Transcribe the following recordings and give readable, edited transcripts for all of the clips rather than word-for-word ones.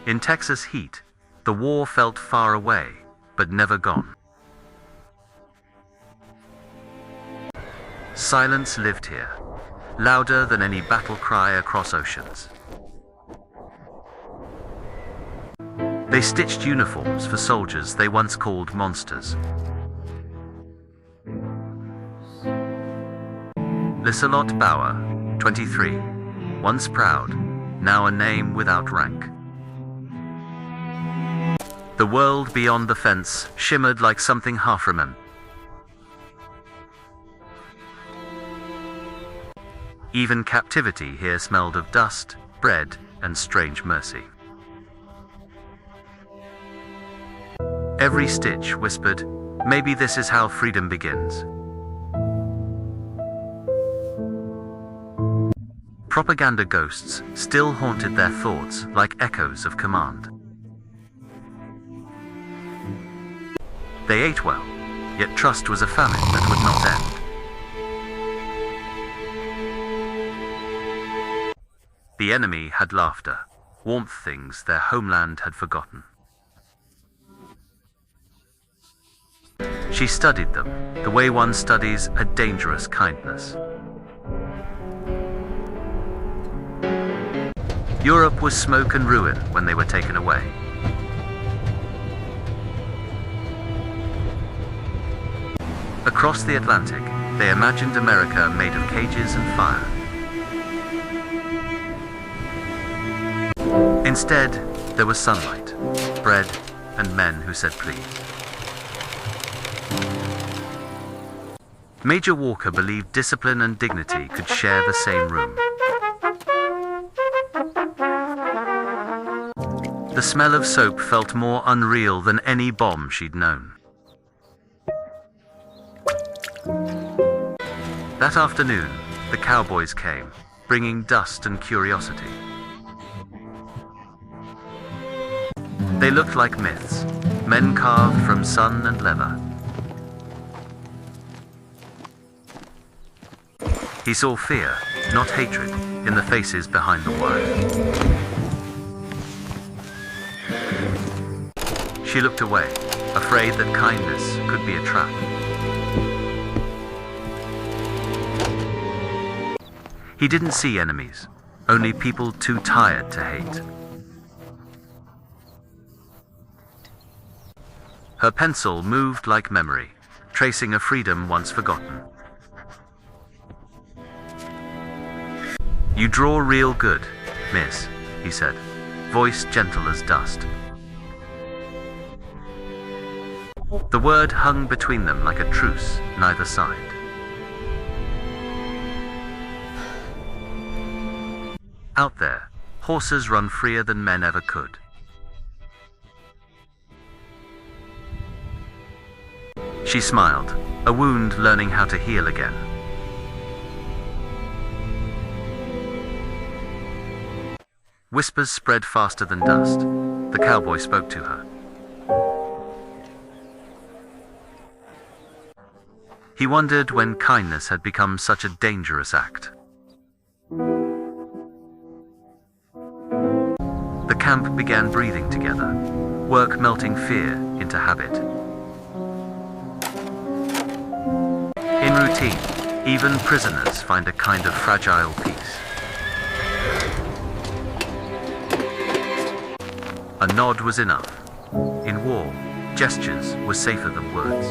In Texas heat, the war felt far away, but never gone. Silence lived here, louder than any battle cry across oceans. They stitched uniforms for soldiers they once called monsters. Liselott Bauer, 23, once proud, now a name without rank. The world beyond the fence shimmered like something half-remembered. Even captivity here smelled of dust, bread, and strange mercy. Every stitch whispered, maybe this is how freedom begins. Propaganda ghosts still haunted their thoughts like echoes of command. They ate well, yet trust was a famine that would not end. The enemy had laughter, warmth, things their homeland had forgotten. She studied them, the way one studies a dangerous kindness. Europe was smoke and ruin when they were taken away. Across the Atlantic, they imagined America made of cages and fire. Instead, there was sunlight, bread, and men who said please. Major Walker believed discipline and dignity could share the same room. The smell of soap felt more unreal than any bomb she'd known. That afternoon, the cowboys came, bringing dust and curiosity. They looked like myths, men carved from sun and leather. He saw fear, not hatred, in the faces behind the wire. She looked away, afraid that kindness could be a trap. He didn't see enemies, only people too tired to hate. Her pencil moved like memory, tracing a freedom once forgotten. "You draw real good, miss," he said, voice gentle as dust. The word hung between them like a truce, neither side. Out there, horses run freer than men ever could. She smiled, a wound learning how to heal again. Whispers spread faster than dust. The cowboy spoke to her. He wondered when kindness had become such a dangerous act. The camp began breathing together, work melting fear into habit. In routine, even prisoners find a kind of fragile peace. A nod was enough. In war, gestures were safer than words.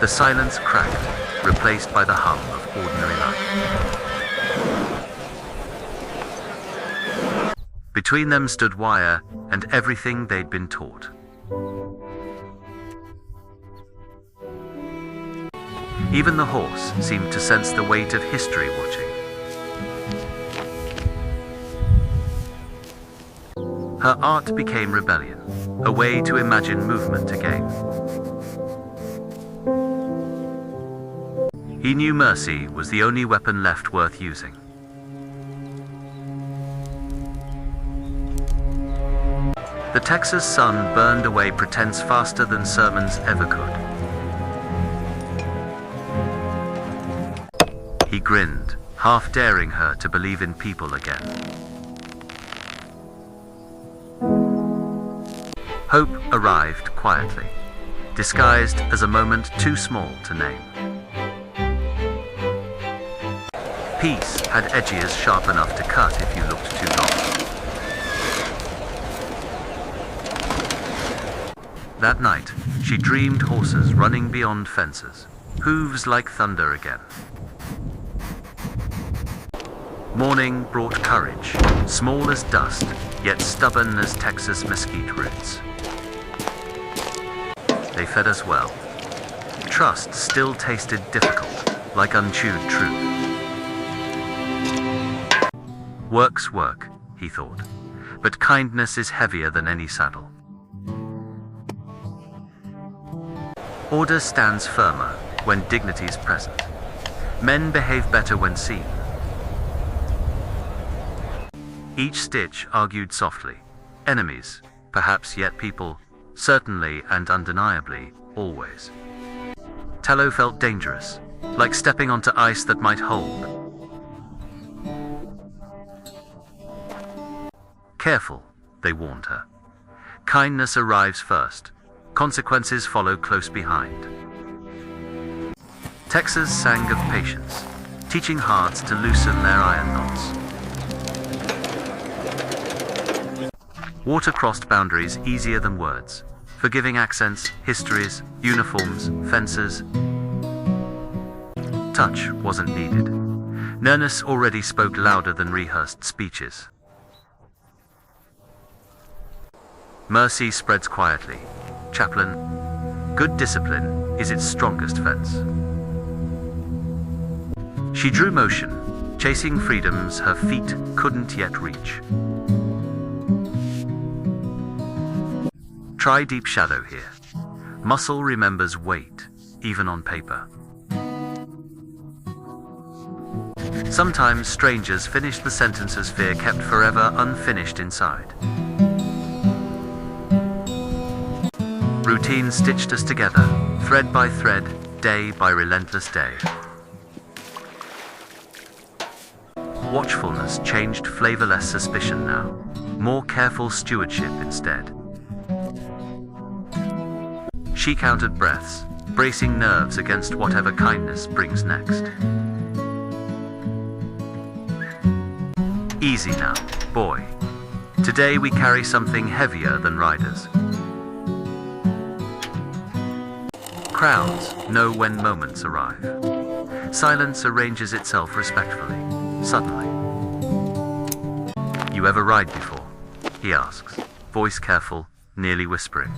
The silence cracked, replaced by the hum of ordinary life. Between them stood wire and everything they'd been taught. Even the horse seemed to sense the weight of history watching. Her art became rebellion, a way to imagine movement again. He knew mercy was the only weapon left worth using. The Texas sun burned away pretense faster than sermons ever could. He grinned, half daring her to believe in people again. Hope arrived quietly, disguised as a moment too small to name. Peace had edges sharp enough to cut if you looked too long. That night, she dreamed horses running beyond fences, hooves like thunder again. Morning brought courage, small as dust, yet stubborn as Texas mesquite roots. They fed us well. Trust still tasted difficult, like unchewed truth. Work's work, he thought, but kindness is heavier than any saddle. Order stands firmer when dignity's present. Men behave better when seen. Each stitch argued softly. Enemies, perhaps, yet people, certainly and undeniably, always. Tallow felt dangerous, like stepping onto ice that might hold. Careful, they warned her. Kindness arrives first. Consequences follow close behind. Texas sang of patience, teaching hearts to loosen their iron knots. Water crossed boundaries easier than words, forgiving accents, histories, uniforms, fences. Touch wasn't needed. Nearness already spoke louder than rehearsed speeches. Mercy spreads quietly. Chaplain, good discipline is its strongest fence. She drew motion, chasing freedoms her feet couldn't yet reach. Try deep shadow here. Muscle remembers weight, even on paper. Sometimes strangers finish the sentences fear kept forever unfinished inside. Routine stitched us together, thread by thread, day by relentless day. Watchfulness changed flavorless suspicion now, more careful stewardship instead. She counted breaths, bracing nerves against whatever kindness brings next. Easy now, boy. Today we carry something heavier than riders. Crowds know when moments arrive. Silence arranges itself respectfully, suddenly. You ever ride before? He asks, voice careful, nearly whispering.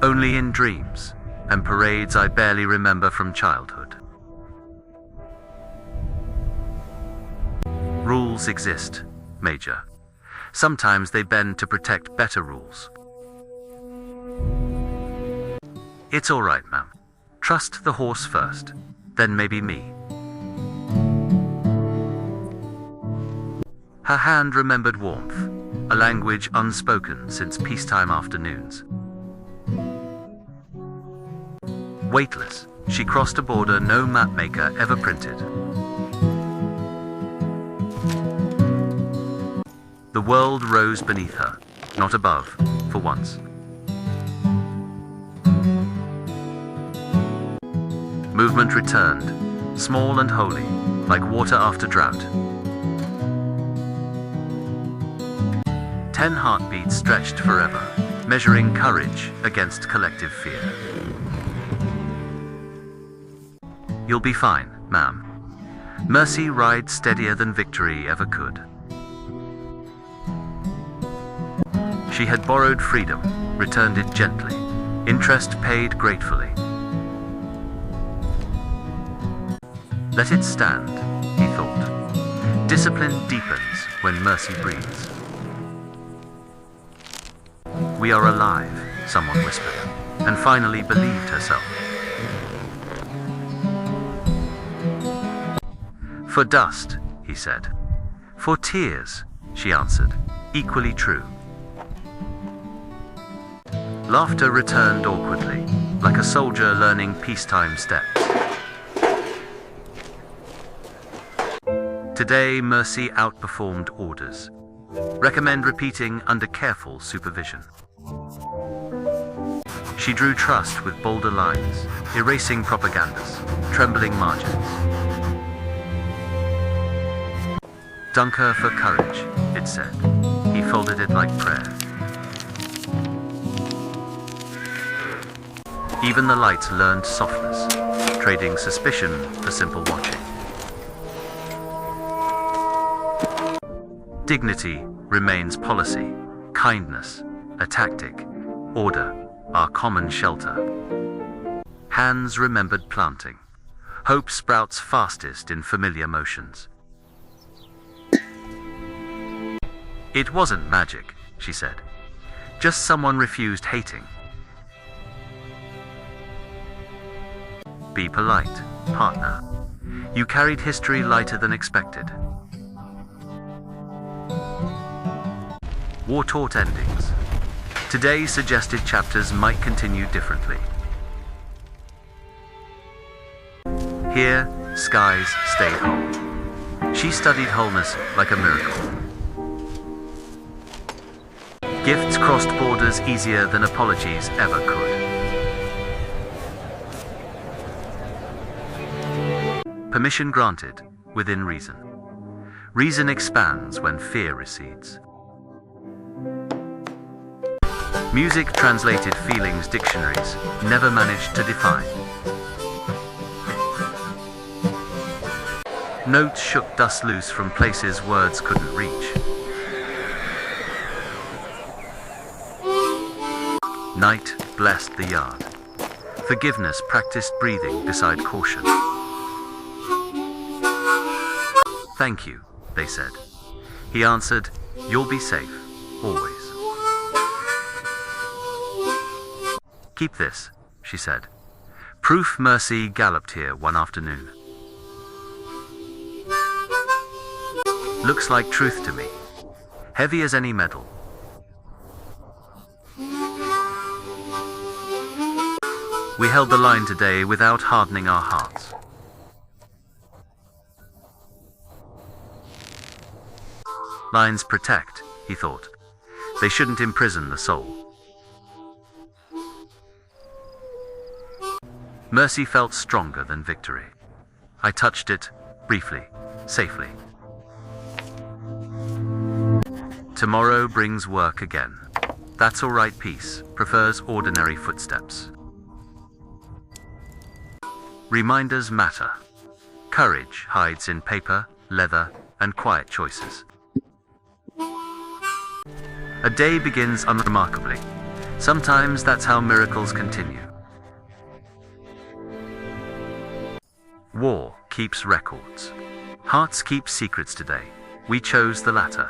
Only in dreams, and parades I barely remember from childhood. Rules exist, Major. Sometimes they bend to protect better rules. It's all right, ma'am. Trust the horse first, then maybe me. Her hand remembered warmth, a language unspoken since peacetime afternoons. Weightless, she crossed a border no mapmaker ever printed. The world rose beneath her, not above, for once. Movement returned, small and holy, like water after drought. 10 heartbeats stretched forever, measuring courage against collective fear. You'll be fine, ma'am. Mercy rides steadier than victory ever could. She had borrowed freedom, returned it gently, interest paid gratefully. Let it stand, he thought. Discipline deepens when mercy breathes. We are alive, someone whispered, and finally believed herself. For dust, he said. For tears, she answered, equally true. Laughter returned awkwardly, like a soldier learning peacetime steps. Today, mercy outperformed orders. Recommend repeating under careful supervision. She drew trust with bolder lines, erasing propagandas, trembling margins. Dunk her for courage, it said. He folded it like prayer. Even the light learned softness, trading suspicion for simple watching. Dignity remains policy, kindness a tactic, order our common shelter. Hands remembered planting. Hope sprouts fastest in familiar motions. It wasn't magic, she said. Just someone refused hating. Be polite, partner. You carried history lighter than expected. War taught endings. Today suggested chapters might continue differently. Here, skies stayed whole. She studied wholeness like a miracle. Gifts crossed borders easier than apologies ever could. Permission granted, within reason. Reason expands when fear recedes. Music translated feelings dictionaries never managed to define. Notes shook dust loose from places words couldn't reach. Night blessed the yard. Forgiveness practiced breathing beside caution. Thank you, they said. He answered, you'll be safe, always. Keep this, she said. Proof Mercy galloped here one afternoon. Looks like truth to me. Heavy as any metal. We held the line today without hardening our hearts. Lines protect, he thought. They shouldn't imprison the soul. Mercy felt stronger than victory. I touched it, briefly, safely. Tomorrow brings work again. That's all right, peace prefers ordinary footsteps. Reminders matter. Courage hides in paper, leather, and quiet choices. A day begins unremarkably. Sometimes that's how miracles continue. War keeps records. Hearts keep secrets today. We chose the latter.